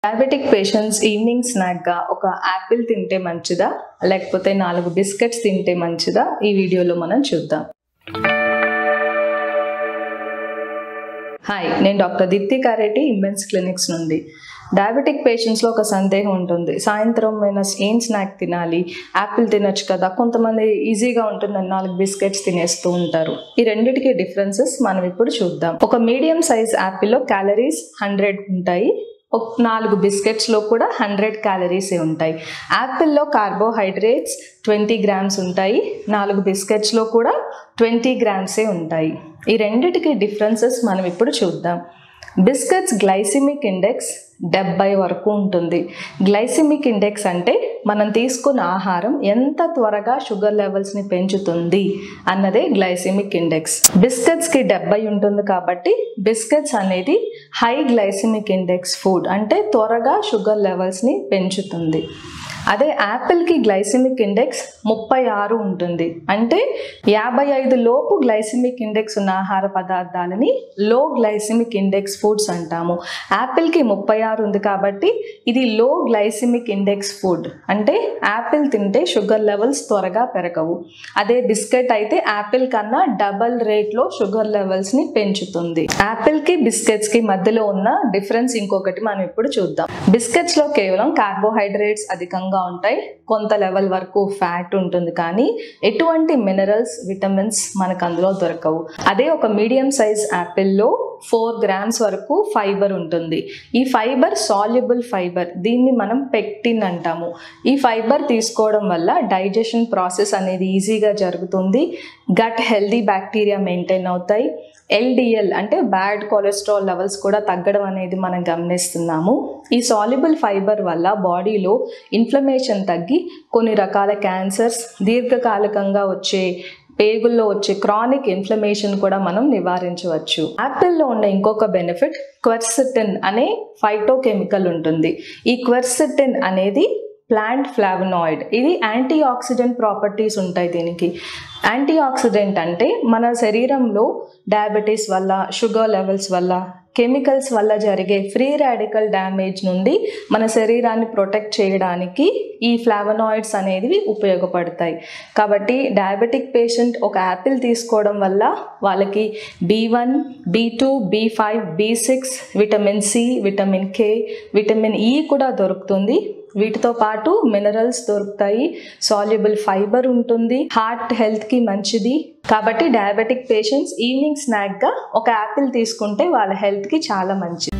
Diabetic patients evening స్నాక్గా ఒక Apple తింటే మంచిదా లేకపోతే 4 బిస్కెట్స్ తింటే మంచిదా ఈ వీడియోలో మనం చూద్దాం. హాయ్, నేను doctor Deepti Kareddy immense clinics నుండి. డయాబెటిక్ పేషెంట్స్లో ఒక సందేహం ఉంటుంది, సాయంత్రం ఏం స్నాక్ తినాలి, యాపిల్ తినొచ్చు కదా, కొంతమంది ఈజీగా ఉంటుందని 4 బిస్కెట్స్ తినేస్తూ ఉంటారు. ఈ రెండిటికి డిఫరెన్సెస్ మనం ఇప్పుడు చూద్దాం. ఒక మీడియం సైజ్ యాపిల్లో క్యాలరీస్ 100 ఉంటాయి, 4 బిస్కెట్స్లో కూడా 100 క్యాలరీసే ఉంటాయి. యాపిల్లో కార్బోహైడ్రేట్స్ 20 గ్రామ్స్ ఉంటాయి, 4 బిస్కెట్స్లో కూడా 20 గ్రామ్సే ఉంటాయి. ఈ రెండిటికి డిఫరెన్సెస్ మనం ఇప్పుడు చూద్దాం. బిస్కెట్స్ గ్లైసిమిక్ ఇండెక్స్ 70 వరకు ఉంటుంది. గ్లైసిమిక్ ఇండెక్స్ అంటే మనం తీసుకున్న ఆహారం ఎంత త్వరగా షుగర్ లెవెల్స్ని పెంచుతుంది అన్నదే గ్లైసిమిక్ ఇండెక్స్. బిస్కెట్స్కి 70 ఉంటుంది కాబట్టి బిస్కెట్స్ అనేది హై గ్లైసిమిక్ ఇండెక్స్ ఫుడ్, అంటే త్వరగా షుగర్ లెవెల్స్ని పెంచుతుంది. అదే యాపిల్కి గ్లైసిమిక్ ఇండెక్స్ 36 ఉంటుంది, అంటే 55 లోపు గ్లైసిమిక్ ఇండెక్స్ ఉన్న ఆహార పదార్థాలని లో గ్లైసిమిక్ ఇండెక్స్ ఫుడ్స్ అంటాము. యాపిల్కి 36 ఉంది కాబట్టి ఇది లో గ్లైసిమిక్ ఇండెక్స్ ఫుడ్, అంటే యాపిల్ తింటే షుగర్ లెవెల్స్ త్వరగా పెరగవు. అదే బిస్కెట్ అయితే యాపిల్ కన్నా డబల్ రేట్లో షుగర్ లెవెల్స్ని పెంచుతుంది. యాపిల్కి బిస్కెట్స్కి మధ్యలో ఉన్న డిఫరెన్స్ ఇంకొకటి మనం ఇప్పుడు చూద్దాం. బిస్కెట్స్లో కేవలం కార్బోహైడ్రేట్స్ అధికంగా ఉంటాయి, కొంత లెవెల్ వరకు ఫ్యాట్ ఉంటుంది, కానీ ఎటువంటి మినరల్స్, విటమిన్స్ మనకు అందులో దొరకవు. అదే ఒక మీడియం సైజ్ యాపిల్లో 4 గ్రామ్స్ వరకు ఫైబర్ ఉంటుంది. ఈ ఫైబర్ సాల్యుబుల్ ఫైబర్, దీన్ని మనం పెక్టిన్ అంటాము. ఈ ఫైబర్ తీసుకోవడం వల్ల డైజెషన్ ప్రాసెస్ అనేది ఈజీగా జరుగుతుంది, గట్ హెల్దీ బ్యాక్టీరియా మెయింటైన్ అవుతాయి, LDL అంటే బ్యాడ్ కొలెస్ట్రాల్ లెవెల్స్ కూడా తగ్గడం అనేది మనం గమనిస్తున్నాము. ఈ సాల్యుబుల్ ఫైబర్ వల్ల బాడీలో ఇన్ఫ్లమేషన్ తగ్గి కొన్ని రకాల క్యాన్సర్స్, దీర్ఘకాలికంగా వచ్చే పేగుల్లో వచ్చే క్రానిక్ ఇన్ఫ్లమేషన్ కూడా మనం నివారించవచ్చు. యాపిల్లో ఉన్న ఇంకొక బెనిఫిట్ క్వెర్సెటిన్ అనే ఫైటోకెమికల్ ఉంటుంది. ఈ క్వెర్సెటిన్ అనేది ప్లాంట్ ఫ్లావనాయిడ్, ఇది యాంటీ ఆక్సిడెంట్ ప్రాపర్టీస్ ఉంటాయి దీనికి. యాంటీ ఆక్సిడెంట్ అంటే మన శరీరంలో డయాబెటీస్ వల్ల, షుగర్ లెవెల్స్ వల్ల, కెమికల్స్ వల్ల జరిగే ఫ్రీ రాడికల్ డ్యామేజ్ నుండి మన శరీరాన్ని ప్రొటెక్ట్ చేయడానికి ఈ ఫ్లావనాయిడ్స్ అనేవి ఉపయోగపడతాయి. కాబట్టి డయాబెటిక్ పేషెంట్ ఒక యాపిల్ తీసుకోవడం వల్ల వాళ్ళకి B1, B2, B5, B6, vitamin C, vitamin K, vitamin E కూడా దొరుకుతుంది. వీటితో పాటు మినరల్స్ దొరుకుతాయి, సాల్యుబుల్ ఫైబర్ ఉంటుంది, హార్ట్ హెల్త్కి మంచిది. కాబట్టి డయాబెటిక్ పేషెంట్స్ ఈవినింగ్ స్నాక్గా ఒక యాపిల్ తీసుకుంటే వాళ్ళ హెల్త్కి చాలా మంచిది.